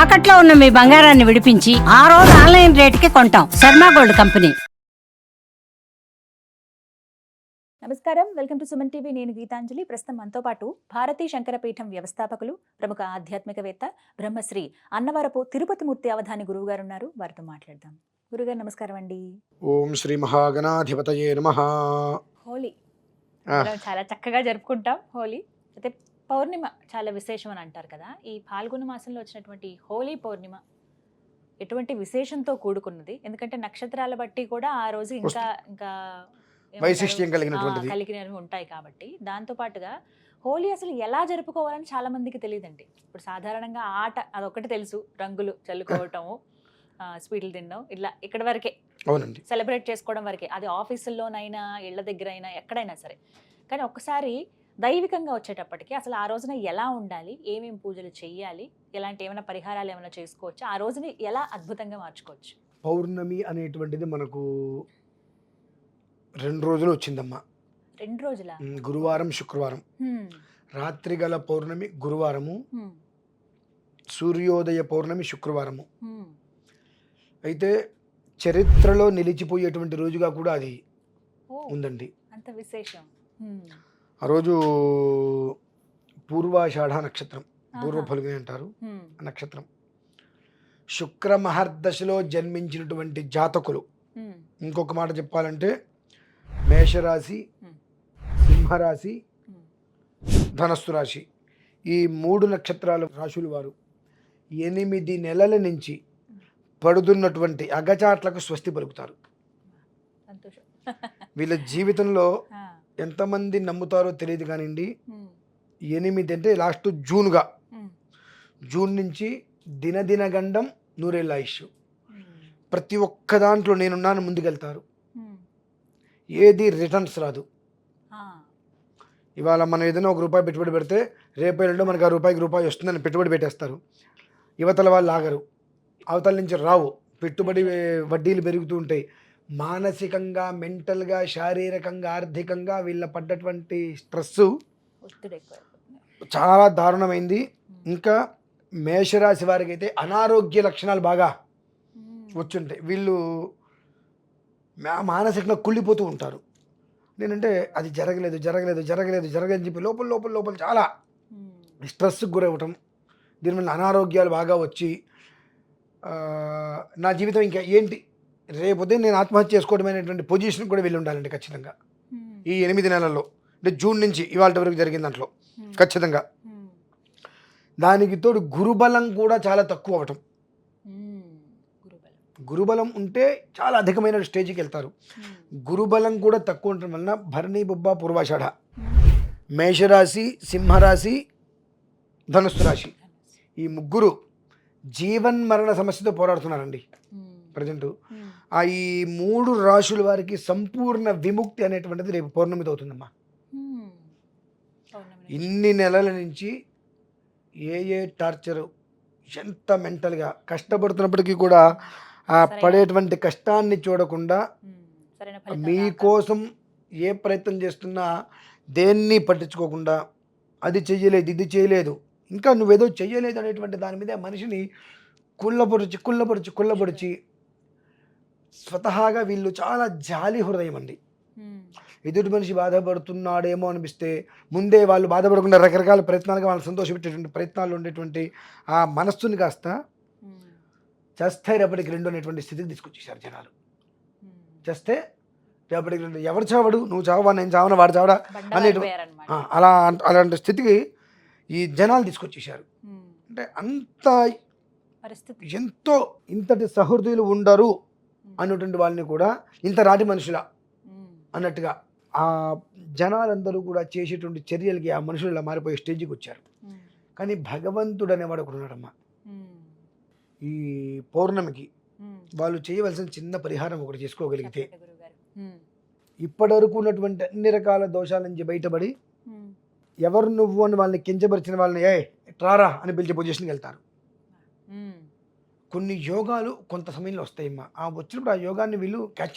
తాకట్లో ఉన్న మీ బంగారాన్ని విడిపించి ఆ రోజు ఆన్లైన్ రేటుకి కొంటాం. Sharma gold company. నమస్కారం, వెల్కమ్ టు సుమన్ టీవీ. నేను గీతాంజలి. ప్రస్తుతం మనతో పాటు భారతీ శంకరపీఠం వ్యవస్థాపకులు, ప్రముఖ ఆధ్యాత్మికవేత్త, బ్రహ్మశ్రీ అన్నవరపు తిరుపతి మూర్తి అవధాని గురువు గారు ఉన్నారు. వారితో మాట్లాడదాం. గురుగారు నమస్కారం అండి. ఓం శ్రీ మహాగణాధిపతయే నమః. హోలీ మనం చాలా చక్కగా జరుపుకుంటాం. హోలీ అయితే పౌర్ణిమ చాలా విశేషం అని అంటారు కదా. ఈ ఫాల్గుణ మాసంలో వచ్చినటువంటి హోలీ పౌర్ణిమ ఎటువంటి విశేషంతో కూడుకున్నది? ఎందుకంటే నక్షత్రాల బట్టి కూడా ఆ రోజు ఇంకా వైశిష్ట్యం కలిగినవి ఉంటాయి కాబట్టి. దాంతో పాటుగా హోలీ అసలు ఎలా జరుపుకోవాలని చాలా మందికి తెలియదండి. ఇప్పుడు సాధారణంగా ఆట అదొకటి తెలుసు, రంగులు చల్లుకోవటము, స్వీట్లు తినడం, ఇట్లా ఇక్కడ వరకే. అవునండి, సెలబ్రేట్ చేసుకోవడం వరకే. అది ఆఫీసుల్లోనైనా ఇళ్ల దగ్గర అయినా ఎక్కడైనా సరే. కానీ ఒక్కసారి దైవికంగా వచ్చేటప్పటికి అసలు ఆ రోజున ఎలా ఉండాలి, ఏమేమి పూజలు చేయాలి, ఎలాంటి ఏమైనా పరిహారాలు ఏమైనా చేసుకోవచ్చు, ఆ రోజుని ఎలా అద్భుతంగా మార్చుకోవచ్చు? పౌర్ణమి అనేటువంటిది మనకు 2 రోజులు వచ్చిందమ్మా. 2 రోజుల గురువారం శుక్రవారం. రాత్రి గల పౌర్ణమి గురువారము, సూర్యోదయ పౌర్ణమి శుక్రవారము. అయితే చరిత్రలో నిలిచిపోయేటువంటి రోజుగా కూడా అది ఉందండి. అంత విశేషం. ఆ రోజు పూర్వాషాఢ నక్షత్రం, పూర్వ ఫల్గుని అంటారు నక్షత్రం. శుక్ర మహర్దశలో జన్మించినటువంటి జాతకులు, ఇంకొక మాట చెప్పాలంటే మేషరాశి, సింహరాశి, ధనస్సు రాశి, ఈ 3 నక్షత్రాల రాశుల వారు 8 నెలల నుంచి పడుతున్నటువంటి అగచాట్లకు స్వస్తి పలుకుతారు. వీళ్ళ జీవితంలో ఎంతమంది నమ్ముతారో తెలియదు కానివ్వండి, 8 అంటే లాస్ట్ జూన్గా, జూన్ నుంచి దినదిన గండం 100 ఏళ్ళ ఆయుష్. ప్రతి ఒక్క దాంట్లో నేనున్నాను ముందుకెళ్తారు. ఏది రిటర్న్స్ రాదు. ఇవాళ మనం ఏదైనా ₹1 పెట్టుబడి పెడితే రేపేళ్ళలో మనకు ఆ రూపాయి వస్తుందని పెట్టుబడి పెట్టేస్తారు. యువతల వాళ్ళు ఆగరు, అవతల నుంచి రావు. పెట్టుబడి వడ్డీలు పెరుగుతూ ఉంటాయి. మానసికంగా, మెంటల్గా, శారీరకంగా, ఆర్థికంగా వీళ్ళ పడ్డటువంటి స్ట్రెస్ చాలా దారుణమైంది. ఇంకా మేషరాశి వారికి అయితే అనారోగ్య లక్షణాలు బాగా వచ్చుంటాయి. వీళ్ళు మానసికంగా కుళ్ళిపోతూ ఉంటారు. నేనంటే అది జరగలేదు అని చెప్పి లోపల చాలా స్ట్రెస్కి గురవటం, దీనివల్ల అనారోగ్యాలు బాగా వచ్చి నా జీవితం ఇంకా ఏంటి, రేపొద్దు నేను ఆత్మహత్య చేసుకోవడం అనేటువంటి పొజిషన్ కూడా వెళ్ళి ఉండాలండి ఖచ్చితంగా. ఈ 8 నెలల్లో, అంటే జూన్ నుంచి ఇవాళ వరకు జరిగిన దాంట్లో ఖచ్చితంగా. దానికి తోడు గురుబలం కూడా చాలా తక్కువ అవటం. గురుబలం ఉంటే చాలా అధికమైన స్టేజ్కి వెళ్తారు. గురుబలం కూడా తక్కువ ఉండటం వలన భరణి, బొబ్బ, పూర్వాషాఢ, మేషరాశి, సింహరాశి, ధనుస్సు రాశి, ఈ 3 జీవన్మరణ సమస్యతో పోరాడుతున్నారండి ప్రజెంట్. ఈ 3 రాశుల వారికి సంపూర్ణ విముక్తి అనేటువంటిది రేపు పౌర్ణమితో అవుతుందమ్మా. ఇన్ని నెలల నుంచి ఏ టార్చరు, ఎంత మెంటల్గా కష్టపడుతున్నప్పటికీ కూడా ఆ పడేటువంటి కష్టాన్ని చూడకుండా, మీకోసం ఏ ప్రయత్నం చేస్తున్నా దేన్ని పట్టించుకోకుండా, అది చెయ్యలేదు, ఇది చేయలేదు, ఇంకా నువ్వేదో చెయ్యలేదు అనేటువంటి దాని మీద మనిషిని కుళ్ళపొడిచి స్వతహాగా వీళ్ళు చాలా జాలి హృదయం అండి. ఎదుటి మనిషి బాధపడుతున్నాడేమో అనిపిస్తే ముందే వాళ్ళు బాధపడకుండా రకరకాల ప్రయత్నాలుగా వాళ్ళు సంతోషపెట్టేటువంటి ప్రయత్నాలు ఉండేటువంటి ఆ మనస్సుని కాస్త చేస్తే రేపటికి 2 అనేటువంటి స్థితికి తీసుకొచ్చేసారు జనాలు. చేస్తే రేపటికి 2, ఎవరు చావడు, నువ్వు చావా, నేను చావన, వాడు చావడా అనేటువంటి అలాంటి స్థితికి ఈ జనాలు తీసుకొచ్చేసారు. అంటే అంత ఎంతో ఇంతటి సహృదయులు ఉండరు అన్నటువంటి వాళ్ళని కూడా ఇంత రాటి మనుషుల అన్నట్టుగా ఆ జనాలందరూ కూడా చేసేటువంటి చర్యలకి ఆ మనుషులు ఇలా మారిపోయే స్టేజ్కి వచ్చారు. కానీ భగవంతుడు అనేవాడు ఒకడు ఉన్నాడమ్మా. ఈ పౌర్ణమికి వాళ్ళు చేయవలసిన చిన్న పరిహారం ఒకటి చేసుకోగలిగితే ఇప్పటి వరకు ఉన్నటువంటి అన్ని రకాల దోషాల నుంచి బయటపడి, ఎవరు నువ్వు అని వాళ్ళని కించపరిచిన వాళ్ళని ట్రారా అని పిలిచే పొజిషన్కి వెళ్తారు. కొన్ని యోగాలు కొంత సమయంలో వస్తాయమ్మా. ఆ వచ్చినప్పుడు ఆ యోగాన్ని వీళ్ళు క్యాచ్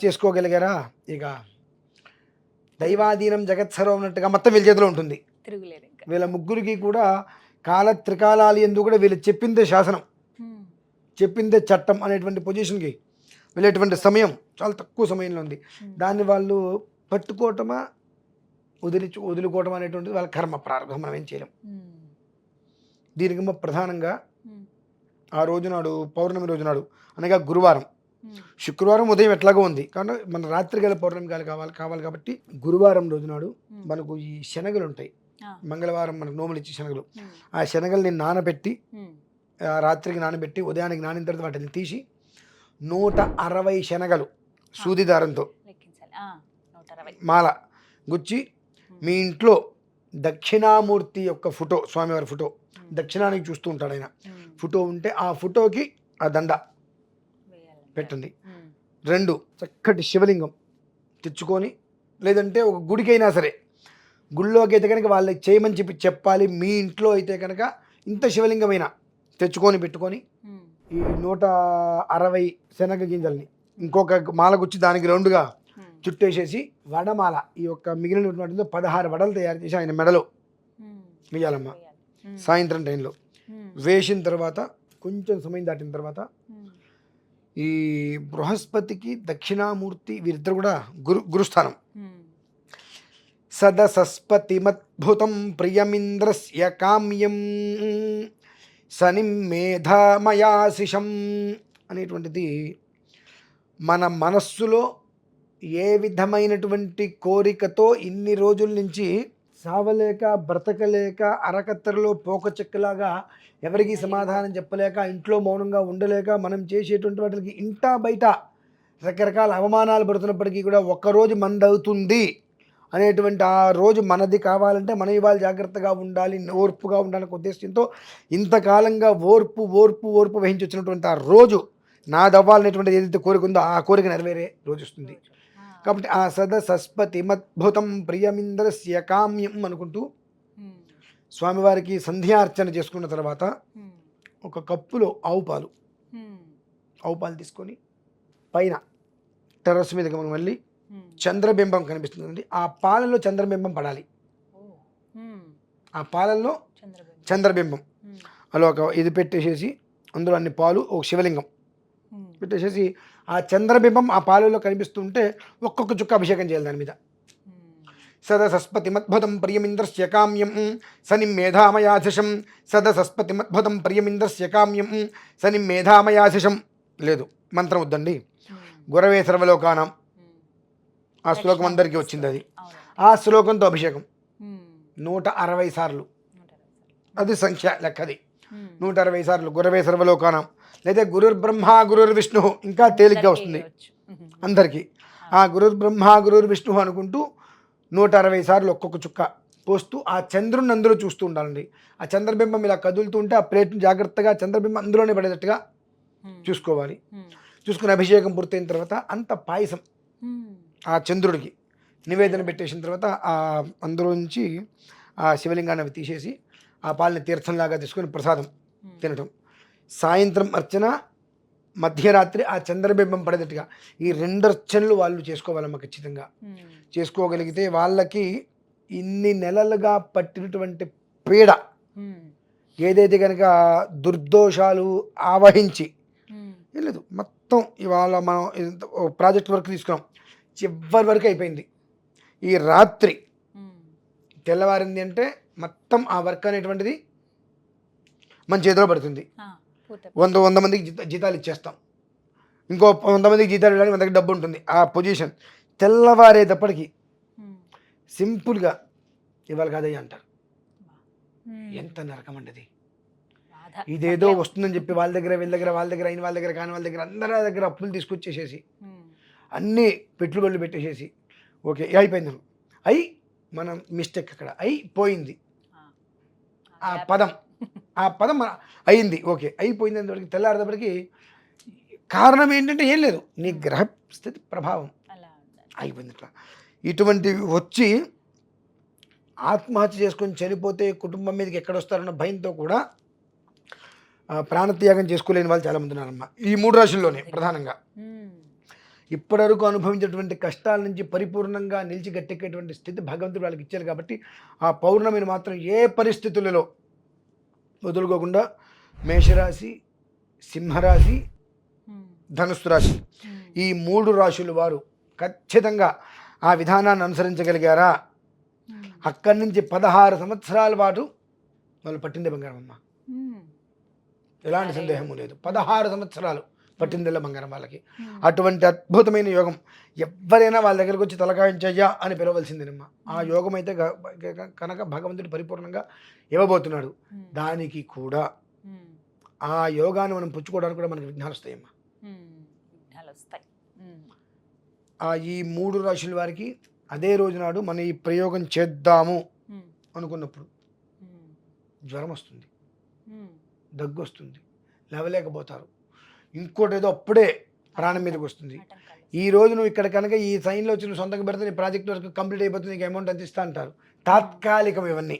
చేసుకోగలిగారా ఇక దైవాధీనం జగత్సర్వం అన్నట్టుగా మొత్తం వీళ్ళ చేతిలో ఉంటుంది. వీళ్ళ 3కి కూడా కాల త్రికాలాలు ఎందు కూడా వీళ్ళు చెప్పిందే శాసనం, చెప్పిందే చట్టం అనేటువంటి పొజిషన్కి వెళ్ళేటువంటి సమయం చాలా తక్కువ సమయంలో ఉంది. దాన్ని వాళ్ళు పట్టుకోవటమా వదులుకోవటం అనేటువంటిది వాళ్ళ కర్మ ప్రారంభం, మనం ఏం చేయలేం. దీనికి ప్రధానంగా ఆ రోజునాడు పౌర్ణమి రోజునాడు అనగా గురువారం, శుక్రవారం ఉదయం ఎట్లాగో ఉంది కానీ మన రాత్రి గల పౌర్ణమి కావాలి కాబట్టి గురువారం రోజునాడు మనకు ఈ శనగలు ఉంటాయి. మంగళవారం మనకు నోములు ఇచ్చే శనగలు, ఆ శనగల్ని నానబెట్టి రాత్రికి నానబెట్టి ఉదయానికి నానిన తర్వాత వాటిని తీసి 160 శనగలు సూది దారంతో మాల గుచ్చి మీ ఇంట్లో దక్షిణామూర్తి యొక్క ఫోటో, స్వామివారి ఫోటో దక్షిణానికి చూస్తూ ఉంటాడు ఆయన, ఫోటో ఉంటే ఆ ఫోటోకి ఆ దండ పెట్టండి. 2 చక్కటి శివలింగం తెచ్చుకొని, లేదంటే ఒక గుడికైనా సరే, గుళ్ళోకి అయితే కనుక వాళ్ళకి చేయమని చెప్పాలి. మీ ఇంట్లో అయితే కనుక ఇంత శివలింగమైనా తెచ్చుకొని పెట్టుకొని ఈ 160 శనగ గింజల్ని ఇంకొక మాల గుచ్చి దానికి 2గా చుట్టేసేసి వడమాల, ఈ యొక్క మిగిలిన 16 వడలు తయారు చేసి ఆయన మెడలో వేయాలమ్మ. సాయంత్రం టైంలో వేసిన తర్వాత కొంచెం సమయం దాటిన తర్వాత ఈ బృహస్పతికి దక్షిణామూర్తి వీరిద్దరు కూడా గురుస్థానం. సదసస్పతిమద్భుతం ప్రియమింద్రస్య కామ్యం శనిం మేధామయాశిషం అనేటువంటిది మన మనస్సులో ఏ విధమైనటువంటి కోరికతో ఇన్ని రోజుల నుంచి సావలేక బ్రతకలేక అరకత్తెరలో పోకచెక్కలాగా ఎవరికి సమాధానం చెప్పలేక ఇంట్లో మౌనంగా ఉండలేక మనం చేసేటువంటి వాటికి ఇంటా బయట రకరకాల అవమానాలు పడుతున్నప్పటికీ కూడా ఒక్కరోజు మనదవుతుంది అనేటువంటి ఆ రోజు మనది కావాలంటే మనం ఇవాళ జాగ్రత్తగా ఉండాలి, ఓర్పుగా ఉండాలనే ఉద్దేశంతో ఇంతకాలంగా ఓర్పు వహించి వచ్చినటువంటి ఆ రోజు నాదవ్వాలనేటువంటిది ఏదైతే కోరిక ఉందో ఆ కోరిక నెరవేరే రోజు వస్తుంది. కాబట్టి ఆ సదసస్పతిమద్భుతం ప్రియమింద్రస్య కామ్యం అనుకుంటూ స్వామివారికి సంధ్యార్చన చేసుకున్న తర్వాత ఒక కప్పులో ఆవు పాలు తీసుకొని పైన టెర్రస్ మీదకి మనం వెళ్ళి చంద్రబింబం కనిపిస్తుందండి, ఆ పాలలో చంద్రబింబం పడాలి. ఆ పాలల్లో చంద్రబింబం అలా ఒక ఇది పెట్టేసేసి అందులో అన్ని పాలు, ఒక శివలింగం పెట్టేసేసి ఆ చంద్రబింబం ఆ పాలలో కనిపిస్తుంటే ఒక్కొక్క చుక్క అభిషేకం చేయాలి దాని మీద. సదసస్పతిమద్భుతం ప్రియమింద్రస్య కామ్యం శనిం మేధామయాశిషం, సదసస్పతిమద్భుతం ప్రియమింద్రస్య కామ్యం శనిం మేధామయాశిషం. లేదు మంత్రం వద్దండి, గురవే సర్వలోకానాం ఆ శ్లోకం అందరికీ వచ్చింది. అది ఆ శ్లోకంతో అభిషేకం 160 సార్లు, అది సంఖ్య లెక్కది. 160 సార్లు గురవే సర్వలోకానం, లేదా గురుర్బ్రహ్మ గురుర్విష్ణు ఇంకా తేలిగ్గా వస్తుంది అందరికీ. ఆ గురుర్బ్రహ్మ గురుర్విష్ణు అనుకుంటూ 160 సార్లు ఒక్కొక్క చుక్క పోస్తూ ఆ చంద్రుని అందులో చూస్తూ ఉండాలండి. ఆ చంద్రబింబం ఇలా కదులుతూ ఉంటే ఆ ప్లేట్ను జాగ్రత్తగా చంద్రబింబం అందులోనే పడేటట్టుగా చూసుకోవాలి. చూసుకుని అభిషేకం పూర్తయిన తర్వాత అంత పాయసం ఆ చంద్రుడికి నివేదన పెట్టేసిన తర్వాత ఆ అందులో నుంచి ఆ శివలింగాన్ని అవి తీసేసి ఆ పాలని తీర్థంలాగా తీసుకొని ప్రసాదం తినటం. సాయంత్రం అర్చన, మధ్యరాత్రి ఆ చంద్రబింబం పడేటట్టుగా ఈ 2 అర్చనలు వాళ్ళు చేసుకోవాలమ్మ. ఖచ్చితంగా చేసుకోగలిగితే వాళ్ళకి ఇన్ని నెలలుగా పట్టినటువంటి పీడ ఏదైతే కనుక దుర్దోషాలు ఆవహించి లేదు మొత్తం ఇవాళ మనం ప్రాజెక్ట్ వర్క్ తీసుకున్నాం, చివరి వరకు అయిపోయింది. ఈ రాత్రి తెల్లవారింది అంటే మొత్తం ఆ వర్క్ అనేటువంటిది మన చేతిలో పడుతుంది. 100 మందికి జీతాలు ఇచ్చేస్తాం, ఇంకో 100 మందికి జీతాలు ఇవ్వడానికి మన దగ్గర డబ్బు ఉంటుంది. ఆ పొజిషన్ తెల్లవారేటప్పటికి సింపుల్గా ఇవాళ కాదయ్య అంటారు. ఎంత నరకం అండి అది. ఇదేదో వస్తుందని చెప్పి వాళ్ళ దగ్గర వీళ్ళ దగ్గర వాళ్ళ దగ్గర అయిన వాళ్ళ దగ్గర కాని వాళ్ళ దగ్గర అందరి దగ్గర అప్పులు తీసుకొచ్చేసేసి అన్నీ పెట్టుబడులు పెట్టేసేసి ఓకే అయిపోయింది అయి మనం మిస్టేక్ అక్కడ అయిపోయింది. ఆ పదం అయింది ఓకే అయిపోయింది అనేప్పటికి తెల్లారేటప్పటికి కారణం ఏంటంటే ఏం లేదు, నీ గ్రహ స్థితి ప్రభావం అయిపోయింది. ఇట్లా ఇటువంటివి వచ్చి ఆత్మహత్య చేసుకొని చనిపోతే కుటుంబం మీదకి ఎక్కడొస్తారన్న భయంతో కూడా ప్రాణత్యాగం చేసుకోలేని వాళ్ళు చాలామంది ఉన్నారమ్మ. ఈ 3 రాశుల్లోనే ప్రధానంగా ఇప్పటివరకు అనుభవించేటువంటి కష్టాల నుంచి పరిపూర్ణంగా నిలిచి గట్టెక్కేటువంటి స్థితి భగవంతుడు వాళ్ళకి ఇచ్చారు. కాబట్టి ఆ పౌర్ణమిని మాత్రం ఏ పరిస్థితులలో వదులుకోకుండా మేషరాశి, సింహరాశి, ధనుస్సు రాశి ఈ 3 రాశుల వారు ఖచ్చితంగా ఆ విధానాన్ని అనుసరించగలిగారా అక్కడి నుంచి 16 సంవత్సరాల పాటు వాళ్ళు పట్టిందే బంగారం అమ్మ. ఎలాంటి సందేహము లేదు. 16 సంవత్సరాలు పట్టిందెల్ల బంగారం వాళ్ళకి. అటువంటి అద్భుతమైన యోగం ఎవరైనా వాళ్ళ దగ్గరకు వచ్చి తలకాయించయ్యా అని పిలవలసిందేనమ్మా. ఆ యోగం అయితే కనుక భగవంతుడు పరిపూర్ణంగా ఇవ్వబోతున్నాడు. దానికి కూడా ఆ యోగాన్ని మనం పుచ్చుకోవడానికి కూడా మనకి విఘ్నాలు వస్తాయమ్మా. ఈ 3 రాశుల వారికి అదే రోజు నాడు మనం ఈ ప్రయోగం చేద్దాము అనుకున్నప్పుడు జ్వరం వస్తుంది, దగ్గు వస్తుంది, లేవలేకపోతారు. ఇంకోటి ఏదో అప్పుడే ప్రాణం మీదకి వస్తుంది. ఈ రోజు నువ్వు ఇక్కడ కనుక ఈ సైన్లో వచ్చి నువ్వు సొంతంగా పెడితే నీ ప్రాజెక్ట్ వర్క్ కంప్లీట్ అయిపోతుంది, నీకు అమౌంట్ అంత ఇస్తా అంటారు. తాత్కాలికం ఇవన్నీ.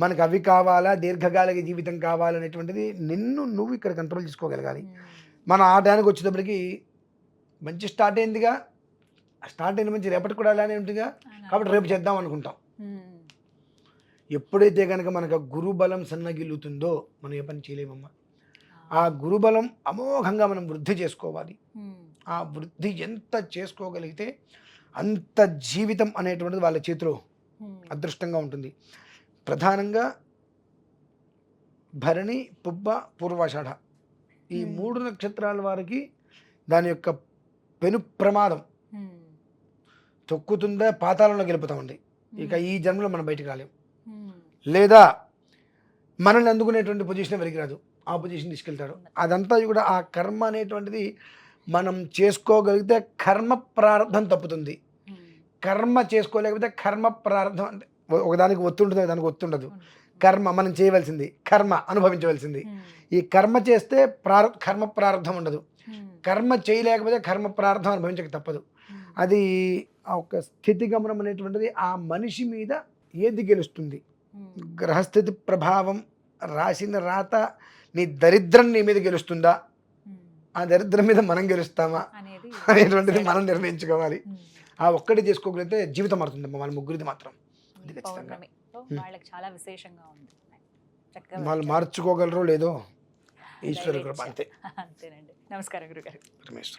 మనకు అవి కావాలా, దీర్ఘకాలిక జీవితం కావాలనేటువంటిది నిన్ను నువ్వు ఇక్కడ కంట్రోల్ చేసుకోగలగాలి. మనం ఆ టైంకి వచ్చేటప్పటికి మంచి స్టార్ట్ అయిందిగా, స్టార్ట్ అయిన మంచి రేపటి కూడా అలానే ఉంటుందిగా, కాబట్టి రేపు చేద్దాం అనుకుంటాం. ఎప్పుడైతే కనుక మనకు గురుబలం సన్నగిల్లుతుందో మనం ఏ పని చేయలేమమ్మా. ఆ గురుబలం అమోఘంగా మనం వృద్ధి చేసుకోవాలి. ఆ వృద్ధి ఎంత చేసుకోగలిగితే అంత జీవితం అనేటువంటిది వాళ్ళ చేతిలో అదృష్టంగా ఉంటుంది. ప్రధానంగా భరణి, పుబ్బ, పూర్వాషాఢ ఈ 3 నక్షత్రాల వారికి దాని యొక్క పెను ప్రమాదం తొక్కుతుందా పాతాళంలో గెలుపుతామండి. ఇక ఈ జన్మలో మనం బయటకు రాలేం, లేదా మనల్ని అందుకునేటువంటి పొజిషన్ ఎవరికి రాదు, ఆ పొజిషన్ తీసుకెళ్తాడు. అదంతా కూడా ఆ కర్మ అనేటువంటిది మనం చేసుకోగలిగితే కర్మ ప్రారంధం తప్పుతుంది. కర్మ చేసుకోలేకపోతే కర్మ ప్రారంధం అంటే ఒకదానికి ఒత్తుంటుంది, దానికి ఒత్తుండదు. కర్మ మనం చేయవలసింది, కర్మ అనుభవించవలసింది. ఈ కర్మ చేస్తే కర్మ ప్రారంధం ఉండదు. కర్మ చేయలేకపోతే కర్మ ప్రారంధం అనుభవించక తప్పదు. అది ఒక స్థితిగమనం అనేటువంటిది ఆ మనిషి మీద ఏది గెలుస్తుంది. గ్రహస్థితి ప్రభావం రాసిన రాత నీ దరిద్రం నీ మీద గెలుస్తుందా, ఆ దరిద్రం మీద మనం గెలుస్తామా అనేటువంటిది మనం నిర్ణయించుకోవాలి. ఆ ఒక్కటి చేసుకోగలిగితే జీవితం మారుతుందమ్మా మన ముగ్గురిది మాత్రం. చాలా విశేషంగా ఉంది. వాళ్ళు మార్చుకోగలరో లేదో ఈశ్వరు కృప అంతే. అంతేనండి. నమస్కారం గురుగారు. రమేష్.